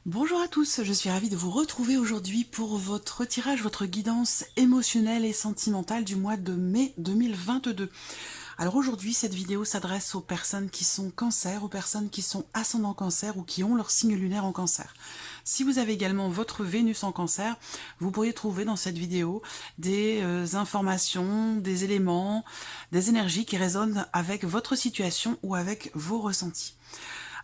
Bonjour à tous, je suis ravie de vous retrouver aujourd'hui pour votre tirage, votre guidance émotionnelle et sentimentale du mois de mai 2022. Alors aujourd'hui, cette vidéo s'adresse aux personnes qui sont cancer, aux personnes qui sont ascendant cancer ou qui ont leur signe lunaire en cancer. Si vous avez également votre Vénus en cancer, vous pourriez trouver dans cette vidéo des informations, des éléments, des énergies qui résonnent avec votre situation ou avec vos ressentis.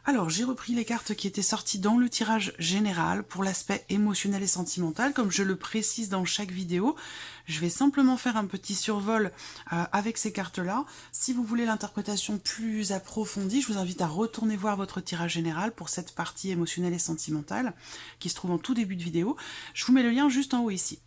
Alors, j'ai repris les cartes qui étaient sorties dans le tirage général pour l'aspect émotionnel et sentimental, comme je le précise dans chaque vidéo. Je vais simplement faire un petit survol avec ces cartes-là. Si vous voulez l'interprétation plus approfondie, je vous invite à retourner voir votre tirage général pour cette partie émotionnelle et sentimentale, qui se trouve en tout début de vidéo. Je vous mets le lien juste en haut ici.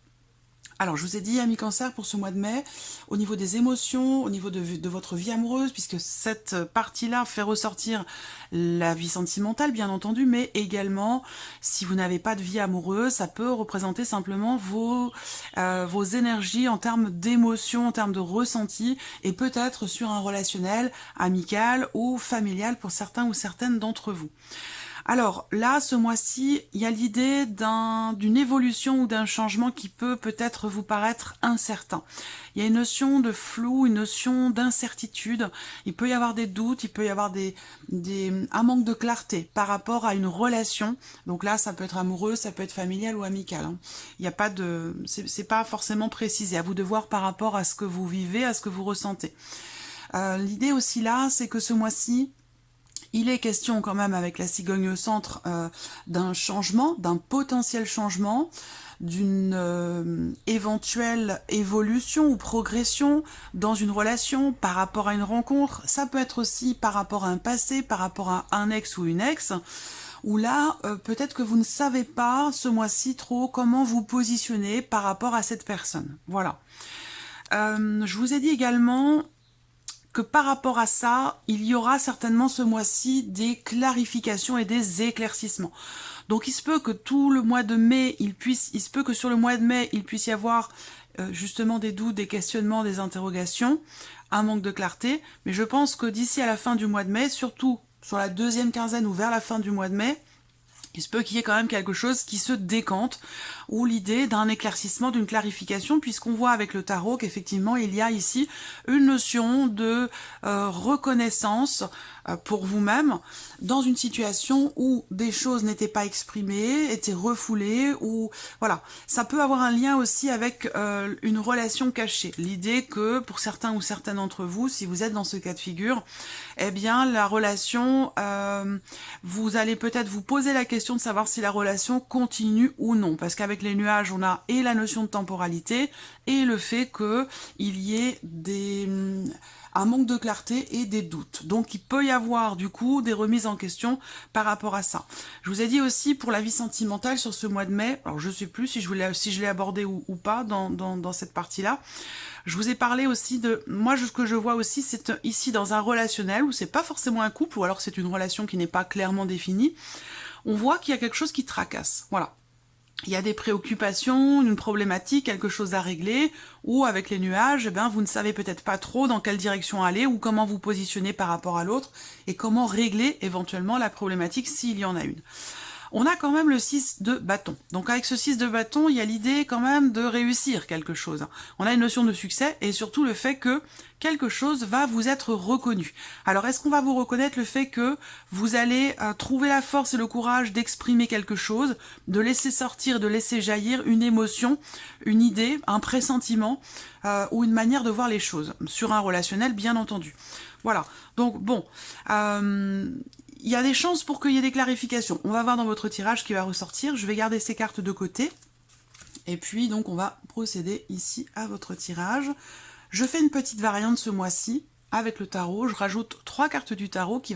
Alors, je vous ai dit, amis cancer, pour ce mois de mai, au niveau des émotions, au niveau de votre vie amoureuse, puisque cette partie-là fait ressortir la vie sentimentale, bien entendu, mais également, si vous n'avez pas de vie amoureuse, ça peut représenter simplement vos énergies en termes d'émotions, en termes de ressenti, et peut-être sur un relationnel amical ou familial pour certains ou certaines d'entre vous. Alors là, ce mois-ci, il y a l'idée d'une évolution ou d'un changement qui peut peut-être vous paraître incertain. Il y a une notion de flou, une notion d'incertitude. Il peut y avoir des doutes, il peut y avoir un manque de clarté par rapport à une relation. Donc là, ça peut être amoureux, ça peut être familial ou amical. Il n'y a pas de, c'est pas forcément précisé. À vous de voir par rapport à ce que vous vivez, à ce que vous ressentez. L'idée aussi là, c'est que ce mois-ci, il est question quand même avec la cigogne au centre d'un changement, d'un potentiel changement, d'une éventuelle évolution ou progression dans une relation par rapport à une rencontre. Ça peut être aussi par rapport à un passé, par rapport à un ex ou une ex, où là, peut-être que vous ne savez pas ce mois-ci trop comment vous positionner par rapport à cette personne. Voilà. Je vous ai dit également que par rapport à ça, il y aura certainement ce mois-ci des clarifications et des éclaircissements. Donc il se peut que tout le mois de mai, il se peut que sur le mois de mai, il puisse y avoir justement des doutes, des questionnements, des interrogations, un manque de clarté, mais je pense que d'ici à la fin du mois de mai, surtout sur la deuxième quinzaine ou vers la fin du mois de mai, il se peut qu'il y ait quand même quelque chose qui se décante, ou l'idée d'un éclaircissement, d'une clarification, puisqu'on voit avec le tarot qu'effectivement il y a ici une notion de reconnaissance pour vous-même dans une situation où des choses n'étaient pas exprimées, étaient refoulées, ou voilà. Ça peut avoir un lien aussi avec une relation cachée. L'idée que pour certains ou certaines d'entre vous, si vous êtes dans ce cas de figure, eh bien la relation, vous allez peut-être vous poser la question de savoir si la relation continue ou non, parce qu'avec les nuages, on a et la notion de temporalité et le fait qu'il y ait un manque de clarté et des doutes. Donc il peut y avoir du coup des remises en question par rapport à ça. Je vous ai dit aussi pour la vie sentimentale sur ce mois de mai, alors je ne sais plus si je l'ai abordé ou pas dans cette partie-là. Je vous ai parlé aussi de... Moi, ce que je vois aussi, c'est ici dans un relationnel où c'est pas forcément un couple, ou alors c'est une relation qui n'est pas clairement définie. On voit qu'il y a quelque chose qui tracasse. Voilà. Il y a des préoccupations, une problématique, quelque chose à régler, ou avec les nuages, eh ben, vous ne savez peut-être pas trop dans quelle direction aller, ou comment vous positionner par rapport à l'autre, et comment régler éventuellement la problématique s'il y en a une. On a quand même le 6 de bâton. Donc avec ce 6 de bâton, il y a l'idée quand même de réussir quelque chose. On a une notion de succès et surtout le fait que quelque chose va vous être reconnu. Alors est-ce qu'on va vous reconnaître le fait que vous allez trouver la force et le courage d'exprimer quelque chose, de laisser sortir, de laisser jaillir une émotion, une idée, un pressentiment ou une manière de voir les choses, sur un relationnel bien entendu. Voilà, donc bon... il y a des chances pour qu'il y ait des clarifications. On va voir dans votre tirage qui va ressortir. Je vais garder ces cartes de côté. Et puis, donc, on va procéder ici à votre tirage. Je fais une petite variante ce mois-ci avec le tarot. Je rajoute 3 cartes du tarot qui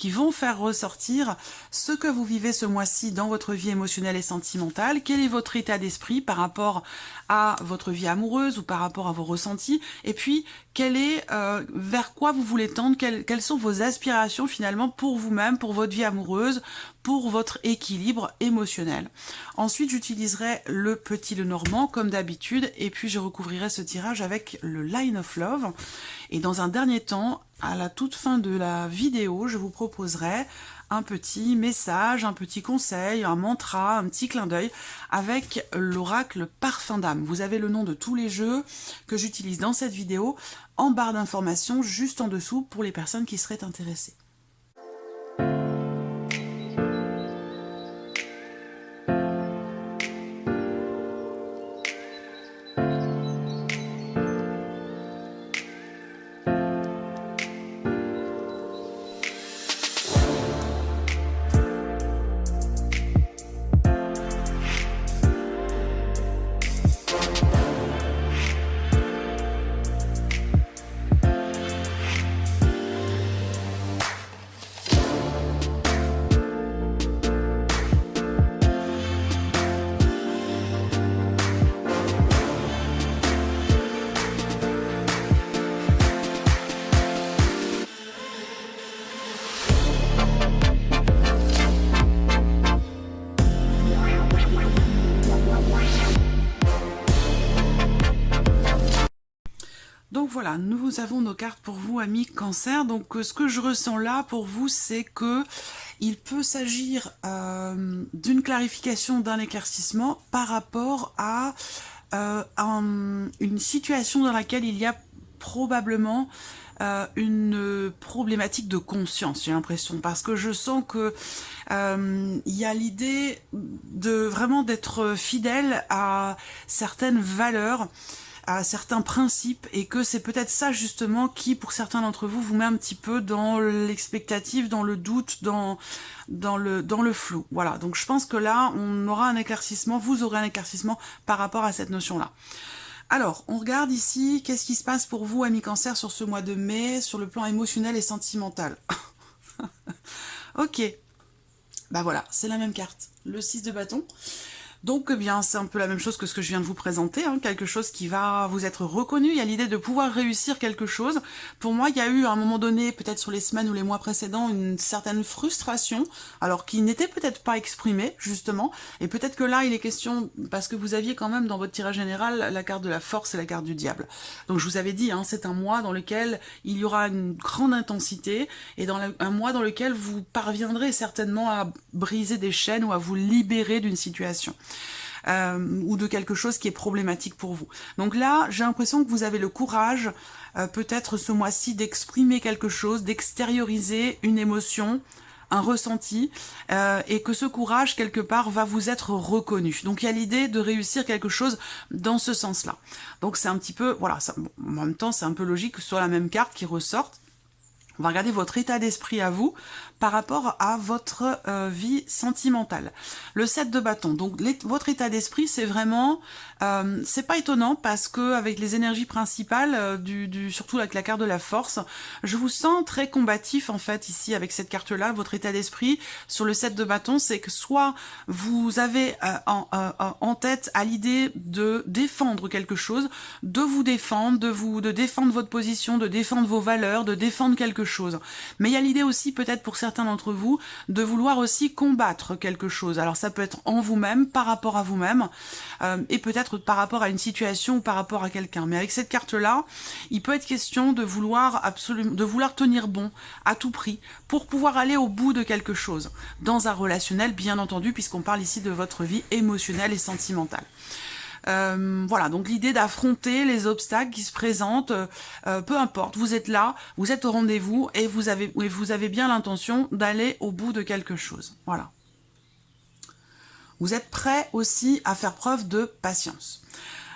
vont faire ressortir ce que vous vivez ce mois-ci dans votre vie émotionnelle et sentimentale. Quel est votre état d'esprit par rapport à votre vie amoureuse ou par rapport à vos ressentis. Et puis, vers quoi vous voulez tendre, quelles sont vos aspirations finalement pour vous-même, pour votre vie amoureuse, pour votre équilibre émotionnel. Ensuite, j'utiliserai le petit Lenormand comme d'habitude et puis je recouvrirai ce tirage avec le Line of Love. Et dans un dernier temps, à la toute fin de la vidéo, je vous proposerai un petit message, un petit conseil, un mantra, un petit clin d'œil avec l'oracle Parfum d'âme. Vous avez le nom de tous les jeux que j'utilise dans cette vidéo en barre d'informations juste en dessous pour les personnes qui seraient intéressées. Donc voilà, nous avons nos cartes pour vous, amis Cancer. Donc ce que je ressens là pour vous, c'est que il peut s'agir d'une clarification, d'un éclaircissement par rapport à une situation dans laquelle il y a probablement une problématique de conscience, j'ai l'impression, parce que je sens que il y a l'idée de vraiment d'être fidèle à certaines valeurs, à certains principes, et que c'est peut-être ça justement qui, pour certains d'entre vous, vous met un petit peu dans l'expectative, dans le doute, dans le flou. Voilà, donc je pense que là, on aura un éclaircissement, vous aurez un éclaircissement par rapport à cette notion-là. Alors, on regarde ici, qu'est-ce qui se passe pour vous, amis Cancer, sur ce mois de mai, sur le plan émotionnel et sentimental. Ok, bah voilà, c'est la même carte, le 6 de bâton. Donc, eh bien, c'est un peu la même chose que ce que je viens de vous présenter, hein, quelque chose qui va vous être reconnu. Il y a l'idée de pouvoir réussir quelque chose. Pour moi, il y a eu à un moment donné, peut-être sur les semaines ou les mois précédents, une certaine frustration, alors qui n'était peut-être pas exprimée, justement. Et peut-être que là, il est question, parce que vous aviez quand même dans votre tirage général la carte de la force et la carte du diable. Donc, je vous avais dit, hein, c'est un mois dans lequel il y aura une grande intensité, et un mois dans lequel vous parviendrez certainement à briser des chaînes ou à vous libérer d'une situation. Ou de quelque chose qui est problématique pour vous. Donc là, j'ai l'impression que vous avez le courage, peut-être ce mois-ci, d'exprimer quelque chose, d'extérioriser une émotion, un ressenti, et que ce courage, quelque part, va vous être reconnu. Donc il y a l'idée de réussir quelque chose dans ce sens-là. Donc c'est un petit peu, voilà, ça, bon, en même temps, c'est un peu logique que ce soit la même carte qui ressorte. On va regarder votre état d'esprit à vous par rapport à votre vie sentimentale. Le 7 de bâton, donc votre état d'esprit, c'est vraiment, c'est pas étonnant parce que avec les énergies principales, surtout avec la carte de la force, je vous sens très combatif en fait ici avec cette carte-là. Votre état d'esprit sur le 7 de bâton, c'est que soit vous avez en tête à l'idée de défendre quelque chose, de vous défendre, de défendre votre position, de défendre vos valeurs, de défendre quelque chose. Mais il y a l'idée aussi, peut-être pour certains d'entre vous, de vouloir aussi combattre quelque chose. Alors ça peut être en vous-même, par rapport à vous-même, et peut-être par rapport à une situation ou par rapport à quelqu'un. Mais avec cette carte-là, il peut être question de vouloir tenir bon à tout prix pour pouvoir aller au bout de quelque chose. Dans un relationnel, bien entendu, puisqu'on parle ici de votre vie émotionnelle et sentimentale. Voilà, donc l'idée d'affronter les obstacles qui se présentent, peu importe, vous êtes là, vous êtes au rendez-vous et vous avez bien l'intention d'aller au bout de quelque chose. Voilà. Vous êtes prêt aussi à faire preuve de patience.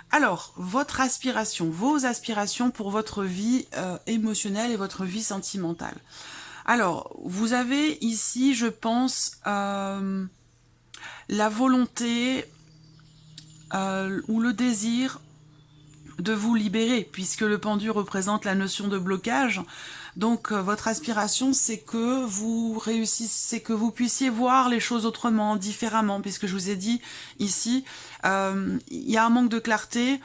Alors, votre aspiration, vos aspirations pour votre vie émotionnelle et votre vie sentimentale. Alors, vous avez ici, je pense, la volonté ou le désir de vous libérer, puisque le pendu représente la notion de blocage. Donc votre aspiration, c'est que vous réussissez, que vous puissiez voir les choses autrement, différemment, puisque je vous ai dit ici, il y a un manque de clarté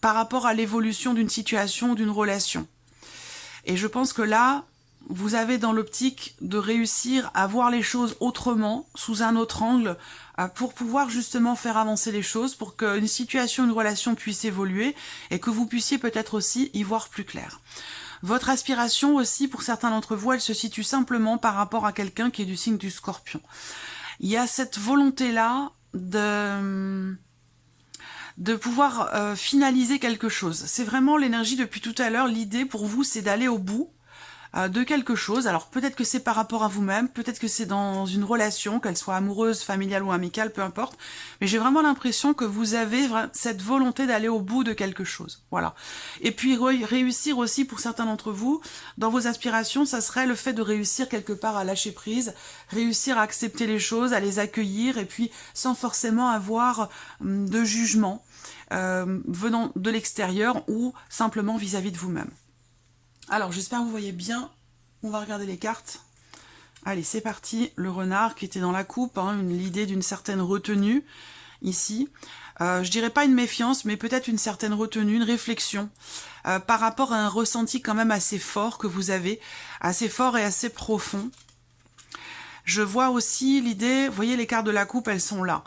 par rapport à l'évolution d'une situation ou d'une relation. Et je pense que là, vous avez dans l'optique de réussir à voir les choses autrement, sous un autre angle, pour pouvoir justement faire avancer les choses, pour qu'une situation, une relation puisse évoluer, et que vous puissiez peut-être aussi y voir plus clair. Votre aspiration aussi, pour certains d'entre vous, elle se situe simplement par rapport à quelqu'un qui est du signe du Scorpion. Il y a cette volonté-là de pouvoir finaliser quelque chose. C'est vraiment l'énergie depuis tout à l'heure. L'idée pour vous, c'est d'aller au bout de quelque chose. Alors peut-être que c'est par rapport à vous-même, peut-être que c'est dans une relation, qu'elle soit amoureuse, familiale ou amicale, peu importe. Mais j'ai vraiment l'impression que vous avez cette volonté d'aller au bout de quelque chose. Voilà. Et puis réussir aussi pour certains d'entre vous, dans vos aspirations, ça serait le fait de réussir quelque part à lâcher prise, réussir à accepter les choses, à les accueillir, et puis sans forcément avoir de jugement venant de l'extérieur ou simplement vis-à-vis de vous-même. Alors, j'espère que vous voyez bien. On va regarder les cartes. Allez, c'est parti. Le renard qui était dans la coupe, hein, l'idée d'une certaine retenue, ici. Je dirais pas une méfiance, mais peut-être une certaine retenue, une réflexion, par rapport à un ressenti quand même assez fort que vous avez, assez fort et assez profond. Je vois aussi l'idée, vous voyez les cartes de la coupe, elles sont là.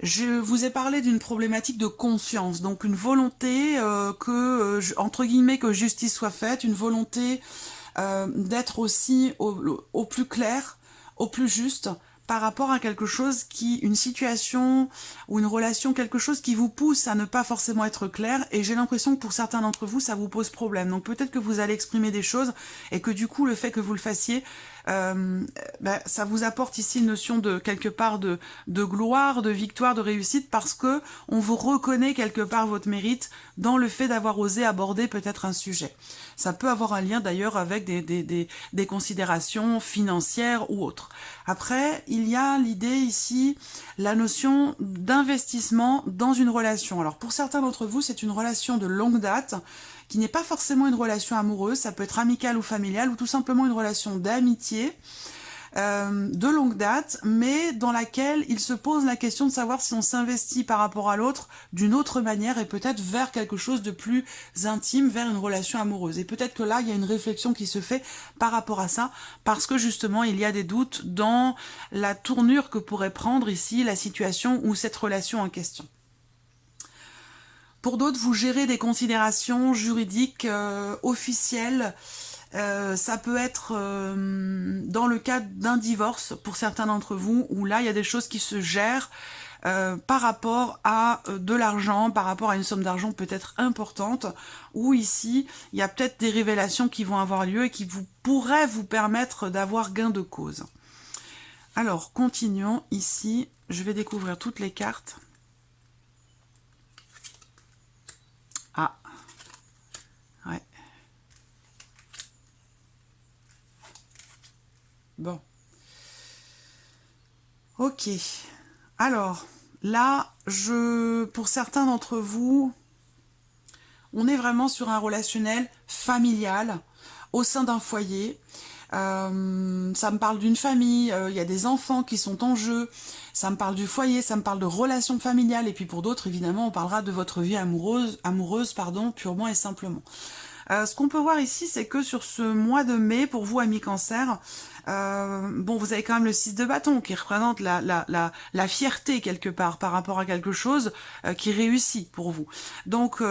Je vous ai parlé d'une problématique de conscience, donc une volonté entre guillemets, que justice soit faite, une volonté d'être aussi au plus clair, au plus juste, par rapport à quelque chose une situation ou une relation, quelque chose qui vous pousse à ne pas forcément être clair, et j'ai l'impression que pour certains d'entre vous, ça vous pose problème. Donc peut-être que vous allez exprimer des choses, et que du coup, le fait que vous le fassiez, ça vous apporte ici une notion de quelque part de gloire, de victoire, de réussite, parce que on vous reconnaît quelque part votre mérite dans le fait d'avoir osé aborder peut-être un sujet. Ça peut avoir un lien d'ailleurs avec des considérations financières ou autres. Après, il y a l'idée ici, la notion d'investissement dans une relation. Alors pour certains d'entre vous, c'est une relation de longue date, qui n'est pas forcément une relation amoureuse, ça peut être amicale ou familiale, ou tout simplement une relation d'amitié de longue date, mais dans laquelle il se pose la question de savoir si on s'investit par rapport à l'autre d'une autre manière, et peut-être vers quelque chose de plus intime, vers une relation amoureuse. Et peut-être que là, il y a une réflexion qui se fait par rapport à ça, parce que justement, il y a des doutes dans la tournure que pourrait prendre ici la situation ou cette relation en question. Pour d'autres, vous gérez des considérations juridiques officielles. Ça peut être dans le cadre d'un divorce pour certains d'entre vous, où là, il y a des choses qui se gèrent par rapport à de l'argent, par rapport à une somme d'argent peut-être importante, où ici, il y a peut-être des révélations qui vont avoir lieu et qui pourraient vous permettre d'avoir gain de cause. Alors, continuons ici. Je vais découvrir toutes les cartes. Ah, ouais. Bon. Ok. Alors, là, pour certains d'entre vous, on est vraiment sur un relationnel familial au sein d'un foyer. Ça me parle d'une famille, il y a des enfants qui sont en jeu, ça me parle du foyer, ça me parle de relations familiales, et puis pour d'autres, évidemment, on parlera de votre vie amoureuse, purement et simplement. Ce qu'on peut voir ici, c'est que sur ce mois de mai, pour vous, amis Cancer, bon, vous avez quand même le 6 de bâton qui représente la fierté quelque part par rapport à quelque chose qui réussit pour vous. Donc,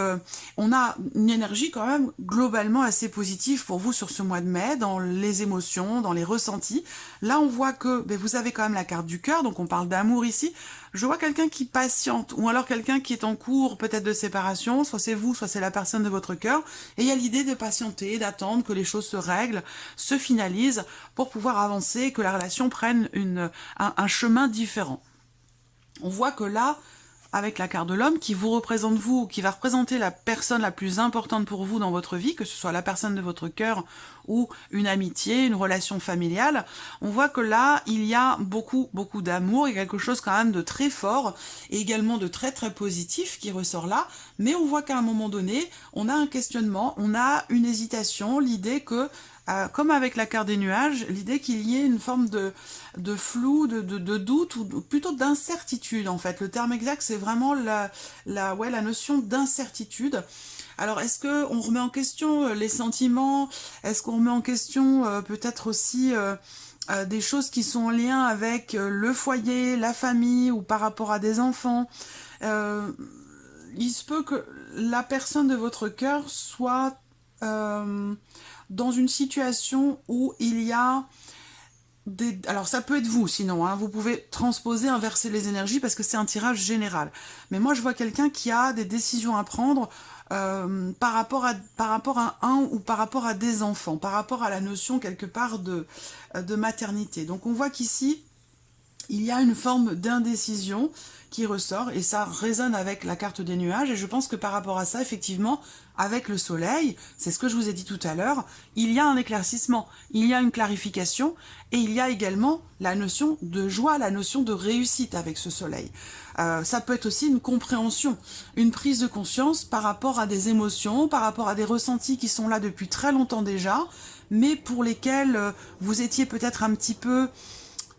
on a une énergie quand même globalement assez positive pour vous sur ce mois de mai, dans les émotions, dans les ressentis. Là, on voit que vous avez quand même la carte du cœur, donc on parle d'amour ici. Je vois quelqu'un qui patiente, ou alors quelqu'un qui est en cours peut-être de séparation, soit c'est vous, soit c'est la personne de votre cœur, et il y a l'idée de patienter, d'attendre que les choses se règlent, se finalisent, pour pouvoir avancer, que la relation prenne un chemin différent. On voit que là, avec la carte de l'homme, qui vous représente vous, qui va représenter la personne la plus importante pour vous dans votre vie, que ce soit la personne de votre cœur ou une amitié, une relation familiale, on voit que là, il y a beaucoup d'amour et quelque chose quand même de très fort et également de très positif qui ressort là, mais on voit qu'à un moment donné, on a un questionnement, on a une hésitation, l'idée que comme avec la carte des nuages, l'idée qu'il y ait une forme de flou, de doute, ou plutôt d'incertitude en fait. Le terme exact, c'est vraiment la notion d'incertitude. Alors, est-ce qu'on remet en question les sentiments? Est-ce qu'on remet en question peut-être aussi des choses qui sont en lien avec le foyer, la famille, ou par rapport à des enfants? Il se peut que la personne de votre cœur soit dans une situation où il y a alors ça peut être vous sinon, hein, vous pouvez transposer, inverser les énergies parce que c'est un tirage général. Mais moi je vois quelqu'un qui a des décisions à prendre par rapport à un ou par rapport à des enfants, par rapport à la notion quelque part de maternité. Donc on voit qu'ici, il y a une forme d'indécision qui ressort et ça résonne avec la carte des nuages et je pense que par rapport à ça, effectivement, avec le soleil, c'est ce que je vous ai dit tout à l'heure, il y a un éclaircissement, il y a une clarification et il y a également la notion de joie, la notion de réussite avec ce soleil. Ça peut être aussi une compréhension, une prise de conscience par rapport à des émotions, par rapport à des ressentis qui sont là depuis très longtemps déjà, mais pour lesquels vous étiez peut-être un petit peu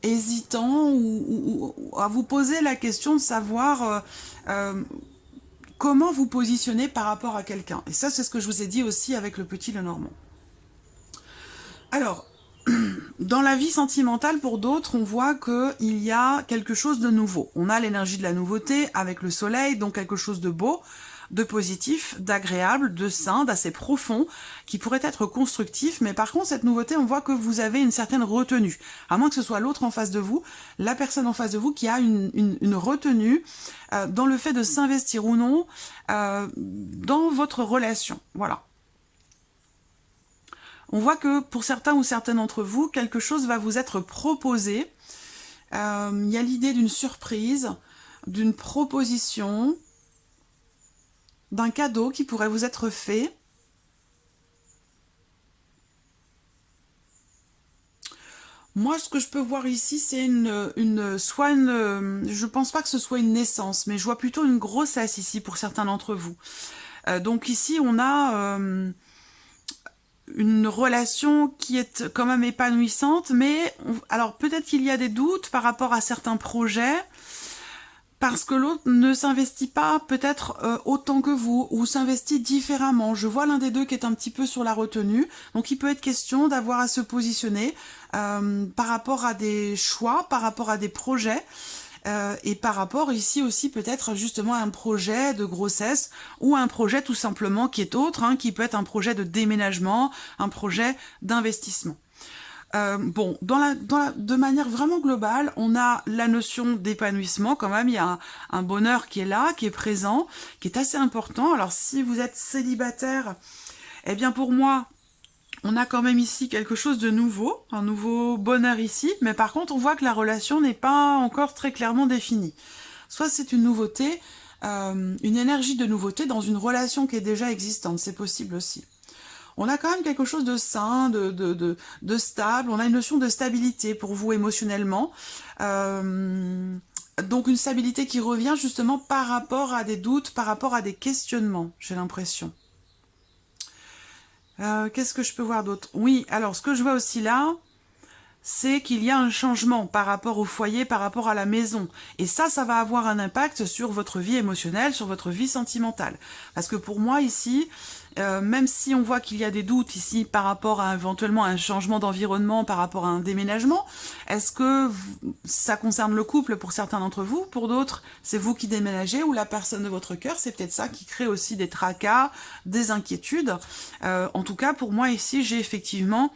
hésitant ou à vous poser la question de savoir comment vous positionner par rapport à quelqu'un. Et ça, c'est ce que je vous ai dit aussi avec le petit Lenormand. Alors, dans la vie sentimentale, pour d'autres, on voit qu'il y a quelque chose de nouveau. On a l'énergie de la nouveauté avec le soleil, donc quelque chose de beau, de positif, d'agréable, de sain, d'assez profond, qui pourrait être constructif, mais par contre, cette nouveauté, on voit que vous avez une certaine retenue. À moins que ce soit l'autre en face de vous, la personne en face de vous qui a une retenue dans le fait de s'investir ou non dans votre relation. Voilà. On voit que pour certains ou certaines d'entre vous, quelque chose va vous être proposé. Il y a l'idée d'une surprise, d'une proposition, d'un cadeau qui pourrait vous être fait. Moi, ce que je peux voir ici, c'est je pense pas que ce soit une naissance, mais je vois plutôt une grossesse ici pour certains d'entre vous. Donc ici, on a une relation qui est quand même épanouissante, mais alors peut-être qu'il y a des doutes par rapport à certains projets, parce que l'autre ne s'investit pas peut-être autant que vous, ou s'investit différemment. Je vois l'un des deux qui est un petit peu sur la retenue, donc il peut être question d'avoir à se positionner par rapport à des choix, par rapport à des projets, et par rapport ici aussi peut-être justement à un projet de grossesse ou un projet tout simplement qui est autre, hein, qui peut être un projet de déménagement, un projet d'investissement. Bon, de manière vraiment globale, on a la notion d'épanouissement quand même, il y a un bonheur qui est là, qui est présent, qui est assez important. Alors si vous êtes célibataire, eh bien pour moi, on a quand même ici quelque chose de nouveau, un nouveau bonheur ici, mais par contre on voit que la relation n'est pas encore très clairement définie. Soit c'est une nouveauté, une énergie de nouveauté dans une relation qui est déjà existante, c'est possible aussi. On a quand même quelque chose de sain, de stable, on a une notion de stabilité pour vous émotionnellement. Donc une stabilité qui revient justement par rapport à des doutes, par rapport à des questionnements, j'ai l'impression. Qu'est-ce que je peux voir d'autre? Oui, alors ce que je vois aussi là, c'est qu'il y a un changement par rapport au foyer, par rapport à la maison. Et ça va avoir un impact sur votre vie émotionnelle, sur votre vie sentimentale. Parce que pour moi ici, même si on voit qu'il y a des doutes ici par rapport à éventuellement un changement d'environnement, par rapport à un déménagement, est-ce que ça concerne le couple pour certains d'entre vous? Pour d'autres, c'est vous qui déménagez ou la personne de votre cœur? C'est peut-être ça qui crée aussi des tracas, des inquiétudes. En tout cas, pour moi ici, j'ai effectivement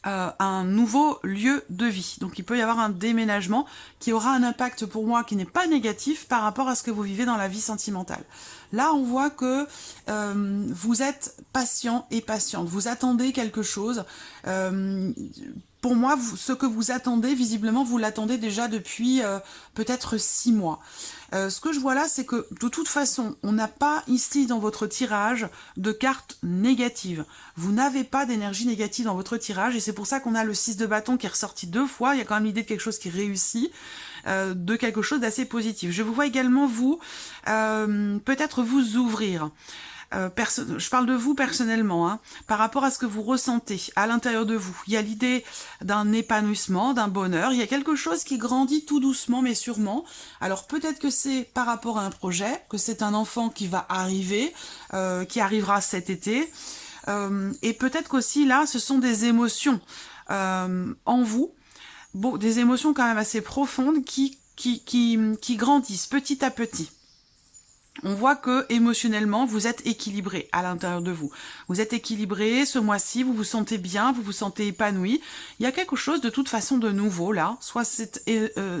un nouveau lieu de vie. Donc il peut y avoir un déménagement qui aura un impact pour moi qui n'est pas négatif par rapport à ce que vous vivez dans la vie sentimentale. Là, on voit que vous êtes patient et patiente. Vous attendez quelque chose. Pour moi, ce que vous attendez, visiblement, vous l'attendez déjà depuis peut-être 6 mois. Ce que je vois là, c'est que de toute façon, on n'a pas ici dans votre tirage de cartes négatives. Vous n'avez pas d'énergie négative dans votre tirage et c'est pour ça qu'on a le 6 de bâton qui est ressorti 2 fois. Il y a quand même l'idée de quelque chose qui réussit, de quelque chose d'assez positif. Je vous vois également, vous, peut-être vous ouvrir. Je parle de vous personnellement, hein, par rapport à ce que vous ressentez à l'intérieur de vous. Il y a l'idée d'un épanouissement, d'un bonheur, il y a quelque chose qui grandit tout doucement mais sûrement. Alors peut-être que c'est par rapport à un projet, que c'est un enfant qui va arriver, qui arrivera cet été, et peut-être qu'aussi là, ce sont des émotions en vous, bon, des émotions quand même assez profondes qui grandissent petit à petit. on voit que émotionnellement, vous êtes équilibré à l'intérieur de vous. Vous êtes équilibré, ce mois-ci, vous vous sentez bien, vous vous sentez épanoui. Il y a quelque chose de toute façon de nouveau là, soit c'est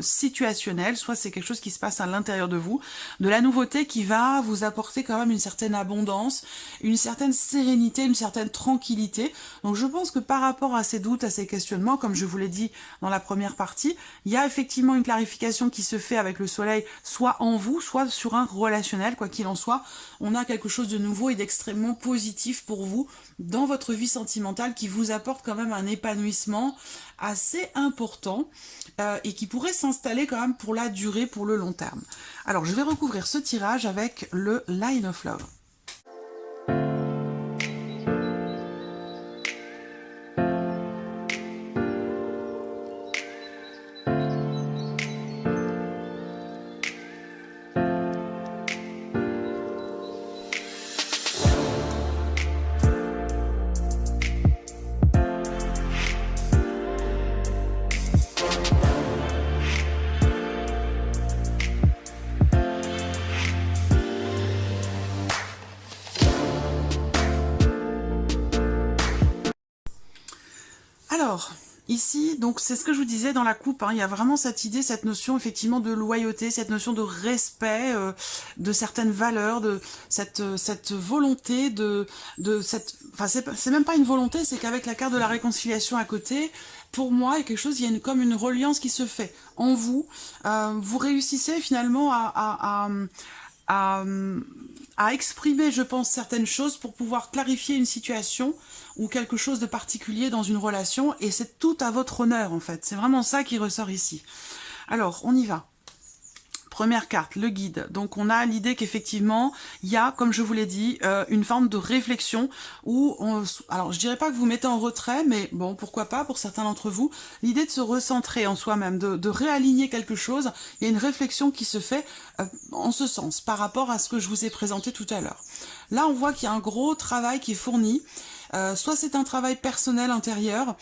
situationnel, soit c'est quelque chose qui se passe à l'intérieur de vous, de la nouveauté qui va vous apporter quand même une certaine abondance, une certaine sérénité, une certaine tranquillité. Donc je pense que par rapport à ces doutes, à ces questionnements, comme je vous l'ai dit dans la première partie, il y a effectivement une clarification qui se fait avec le soleil, soit en vous, soit sur un relationnel. Quoi qu'il en soit, on a quelque chose de nouveau et d'extrêmement positif pour vous dans votre vie sentimentale qui vous apporte quand même un épanouissement assez important et qui pourrait s'installer quand même pour la durée, pour le long terme. Alors, je vais recouvrir ce tirage avec le Line of Love. Alors, ici, donc c'est ce que je vous disais dans la coupe, hein, il y a vraiment cette idée, cette notion effectivement de loyauté, cette notion de respect de certaines valeurs, de cette volonté enfin c'est même pas une volonté, c'est qu'avec la carte de la réconciliation à côté, pour moi, il y a quelque chose, il y a comme une reliance qui se fait en vous. Vous réussissez finalement à exprimer, je pense, certaines choses pour pouvoir clarifier une situation ou quelque chose de particulier dans une relation, et c'est tout à votre honneur, en fait. C'est vraiment ça qui ressort ici. Alors, on y va. Première carte, le guide. Donc on a l'idée qu'effectivement, il y a, comme je vous l'ai dit, une forme de réflexion où, alors je dirais pas que vous mettez en retrait, mais bon, pourquoi pas pour certains d'entre vous, l'idée de se recentrer en soi-même, de réaligner quelque chose. Il y a une réflexion qui se fait en ce sens, par rapport à ce que je vous ai présenté tout à l'heure. Là, on voit qu'il y a un gros travail qui est fourni. Soit c'est un travail personnel intérieur,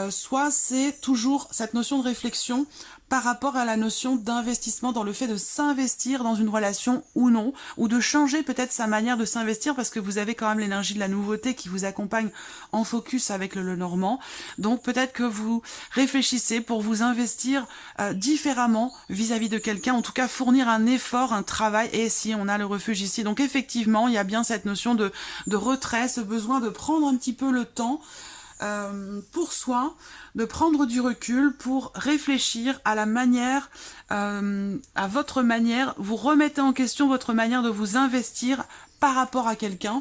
soit c'est toujours cette notion de réflexion par rapport à la notion d'investissement, dans le fait de s'investir dans une relation ou non, ou de changer peut-être sa manière de s'investir, parce que vous avez quand même l'énergie de la nouveauté qui vous accompagne en focus avec le Lenormand. Donc peut-être que vous réfléchissez pour vous investir différemment vis-à-vis de quelqu'un, en tout cas fournir un effort, un travail, et si on a le refuge ici. Donc effectivement, il y a bien cette notion de retrait, ce besoin de prendre un petit peu le temps pour soi, de prendre du recul pour réfléchir à la manière, à votre manière, vous remettez en question votre manière de vous investir par rapport à quelqu'un,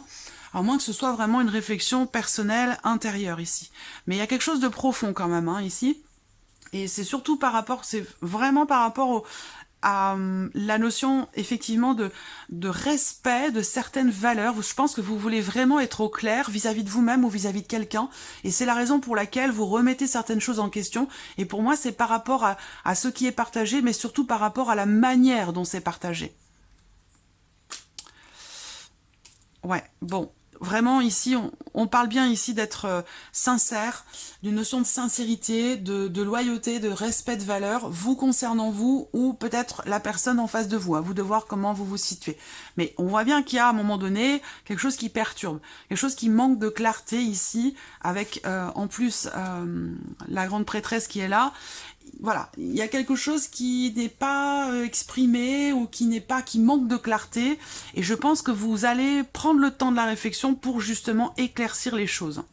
à moins que ce soit vraiment une réflexion personnelle intérieure ici. Mais il y a quelque chose de profond quand même hein, ici, et c'est surtout par rapport, c'est vraiment par rapport à la notion effectivement de respect de certaines valeurs. Je pense que vous voulez vraiment être au clair vis-à-vis de vous-même ou vis-à-vis de quelqu'un, et c'est la raison pour laquelle vous remettez certaines choses en question, et pour moi c'est par rapport à ce qui est partagé, mais surtout par rapport à la manière dont c'est partagé. Ouais, bon, vraiment ici, on parle bien ici d'être sincère, d'une notion de sincérité, de loyauté, de respect de valeur, vous concernant vous, ou peut-être la personne en face de vous, à vous de voir comment vous vous situez. Mais on voit bien qu'il y a à un moment donné quelque chose qui perturbe, quelque chose qui manque de clarté ici, avec en plus la grande prêtresse qui est là. Voilà, il y a quelque chose qui n'est pas exprimé ou qui manque de clarté, et je pense que vous allez prendre le temps de la réflexion pour justement éclaircir les choses.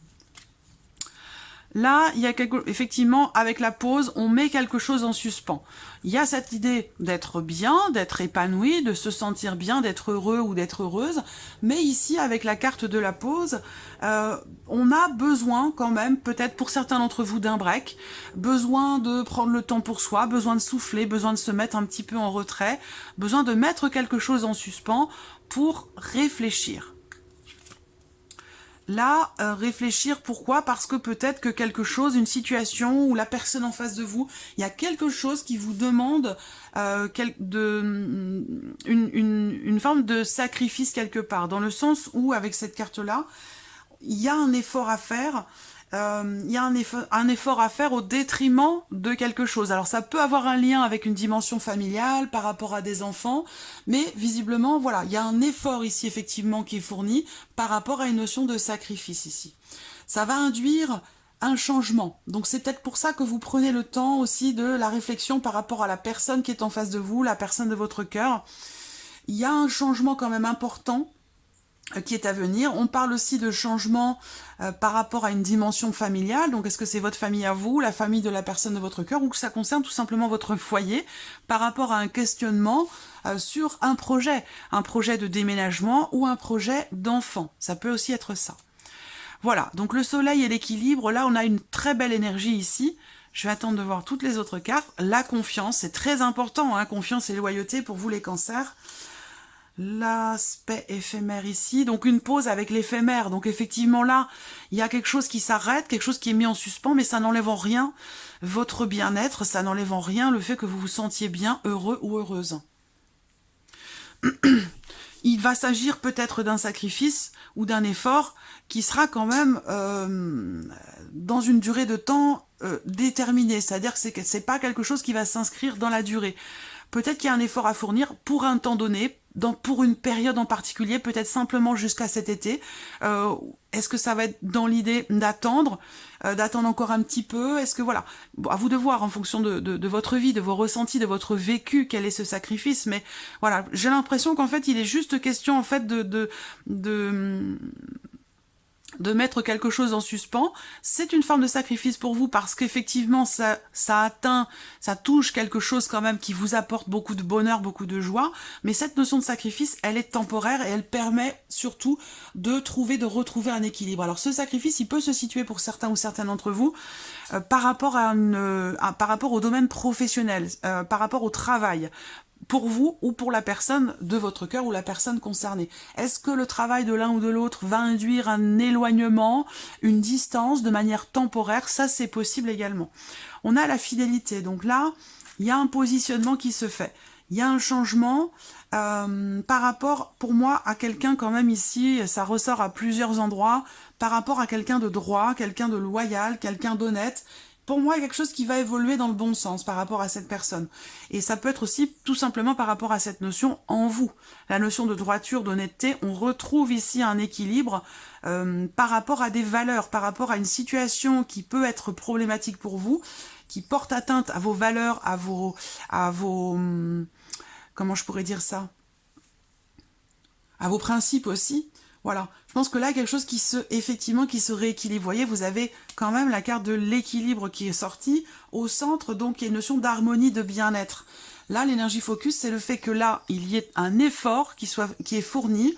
Là, il y a effectivement, avec la pause, on met quelque chose en suspens. Il y a cette idée d'être bien, d'être épanoui, de se sentir bien, d'être heureux ou d'être heureuse. Mais ici, avec la carte de la pause, on a besoin quand même, peut-être pour certains d'entre vous, d'un break, besoin de prendre le temps pour soi, besoin de souffler, besoin de se mettre un petit peu en retrait, besoin de mettre quelque chose en suspens pour réfléchir. Là, réfléchir, pourquoi? Parce que peut-être que quelque chose, une situation ou la personne en face de vous, il y a quelque chose qui vous demande une forme de sacrifice quelque part, dans le sens où, avec cette carte-là, il y a un effort à faire, il y a un effort à faire au détriment de quelque chose. Alors ça peut avoir un lien avec une dimension familiale par rapport à des enfants, mais visiblement, voilà, il y a un effort ici effectivement qui est fourni par rapport à une notion de sacrifice ici. Ça va induire un changement. Donc c'est peut-être pour ça que vous prenez le temps aussi de la réflexion par rapport à la personne qui est en face de vous, la personne de votre cœur. Il y a un changement quand même important qui est à venir. On parle aussi de changement par rapport à une dimension familiale. Donc, est-ce que c'est votre famille à vous, la famille de la personne de votre cœur, ou que ça concerne tout simplement votre foyer par rapport à un questionnement sur un projet de déménagement ou un projet d'enfant. Ça peut aussi être ça. Voilà, donc le soleil et l'équilibre, là on a une très belle énergie ici. Je vais attendre de voir toutes les autres cartes. La confiance, c'est très important, hein, confiance et loyauté pour vous les cancers. L'aspect éphémère ici, donc une pause avec l'éphémère, donc effectivement là, il y a quelque chose qui s'arrête, quelque chose qui est mis en suspens, mais ça n'enlève en rien votre bien-être, ça n'enlève en rien le fait que vous vous sentiez bien, heureux ou heureuse. Il va s'agir peut-être d'un sacrifice ou d'un effort qui sera quand même dans une durée de temps déterminée, c'est-à-dire que c'est pas quelque chose qui va s'inscrire dans la durée. Peut-être qu'il y a un effort à fournir pour un temps donné, pour une période en particulier, peut-être simplement jusqu'à cet été. Est-ce que ça va être dans l'idée d'attendre encore un petit peu? Est-ce que voilà, bon, à vous de voir en fonction de votre vie, de vos ressentis, de votre vécu, quel est ce sacrifice. Mais voilà, j'ai l'impression qu'en fait, il est juste question en fait de mettre quelque chose en suspens. C'est une forme de sacrifice pour vous parce qu'effectivement ça touche quelque chose quand même qui vous apporte beaucoup de bonheur, beaucoup de joie, mais cette notion de sacrifice, elle est temporaire et elle permet surtout de retrouver un équilibre. Alors ce sacrifice, il peut se situer pour certains ou certaines d'entre vous par rapport au domaine professionnel, par rapport au travail, pour vous ou pour la personne de votre cœur ou la personne concernée. Est-ce que le travail de l'un ou de l'autre va induire un éloignement, une distance de manière temporaire? Ça, c'est possible également. On a la fidélité. Donc là, il y a un positionnement qui se fait. Il y a un changement par rapport, pour moi, à quelqu'un quand même ici, ça ressort à plusieurs endroits, par rapport à quelqu'un de droit, quelqu'un de loyal, quelqu'un d'honnête. Pour moi, il y a quelque chose qui va évoluer dans le bon sens par rapport à cette personne. Et ça peut être aussi tout simplement par rapport à cette notion en vous. La notion de droiture, d'honnêteté, on retrouve ici un équilibre par rapport à des valeurs, par rapport à une situation qui peut être problématique pour vous, qui porte atteinte à vos valeurs, à vos comment je pourrais dire ça? À vos principes aussi. Voilà, je pense que là, quelque chose qui se rééquilibre. Vous voyez, vous avez quand même la carte de l'équilibre qui est sortie au centre, donc il y a une notion d'harmonie, de bien-être. Là, l'énergie focus, c'est le fait que là, il y ait un effort qui est fourni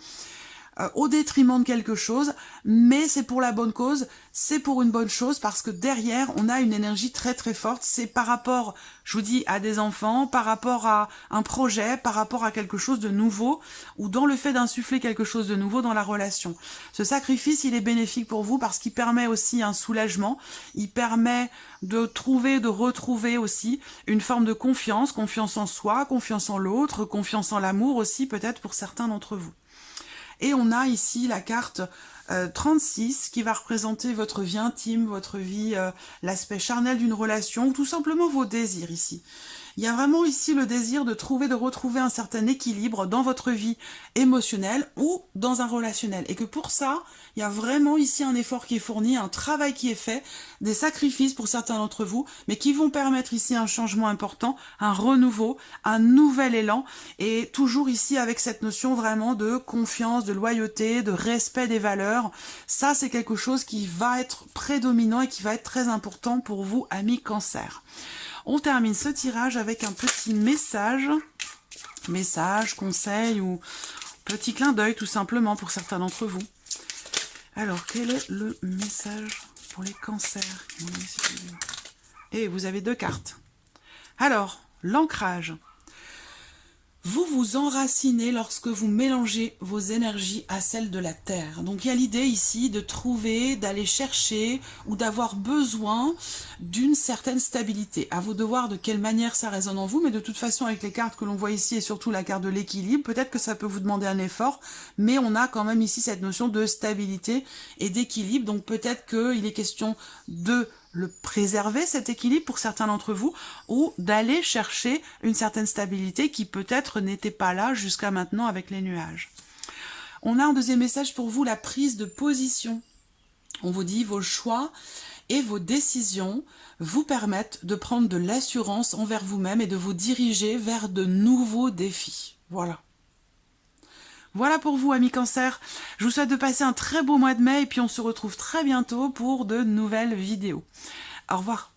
au détriment de quelque chose, mais c'est pour la bonne cause, c'est pour une bonne chose, parce que derrière, on a une énergie très très forte. C'est par rapport, je vous dis, à des enfants, par rapport à un projet, par rapport à quelque chose de nouveau, ou dans le fait d'insuffler quelque chose de nouveau dans la relation. Ce sacrifice, il est bénéfique pour vous parce qu'il permet aussi un soulagement, il permet de retrouver aussi une forme de confiance, confiance en soi, confiance en l'autre, confiance en l'amour aussi, peut-être pour certains d'entre vous. Et on a ici la carte 36 qui va représenter votre vie intime, votre vie, l'aspect charnel d'une relation, ou tout simplement vos désirs ici. Il y a vraiment ici le désir de retrouver un certain équilibre dans votre vie émotionnelle ou dans un relationnel. Et que pour ça, il y a vraiment ici un effort qui est fourni, un travail qui est fait, des sacrifices pour certains d'entre vous, mais qui vont permettre ici un changement important, un renouveau, un nouvel élan, et toujours ici avec cette notion vraiment de confiance, de loyauté, de respect des valeurs. Ça, c'est quelque chose qui va être prédominant et qui va être très important pour vous, amis Cancer. On termine ce tirage avec un petit message, conseil ou petit clin d'œil tout simplement pour certains d'entre vous. Alors, quel est le message pour les cancers? Et vous avez deux cartes. Alors, l'ancrage. Vous vous enracinez lorsque vous mélangez vos énergies à celles de la Terre. Donc il y a l'idée ici de trouver, d'aller chercher ou d'avoir besoin d'une certaine stabilité. À vous de voir de quelle manière ça résonne en vous, mais de toute façon avec les cartes que l'on voit ici et surtout la carte de l'équilibre, peut-être que ça peut vous demander un effort, mais on a quand même ici cette notion de stabilité et d'équilibre. Donc peut-être qu'il est question de le préserver, cet équilibre pour certains d'entre vous, ou d'aller chercher une certaine stabilité qui peut-être n'était pas là jusqu'à maintenant avec les nuages. On a un deuxième message pour vous, la prise de position. On vous dit vos choix et vos décisions vous permettent de prendre de l'assurance envers vous-même et de vous diriger vers de nouveaux défis. Voilà. Voilà pour vous, amis Cancer. Je vous souhaite de passer un très beau mois de mai et puis on se retrouve très bientôt pour de nouvelles vidéos. Au revoir.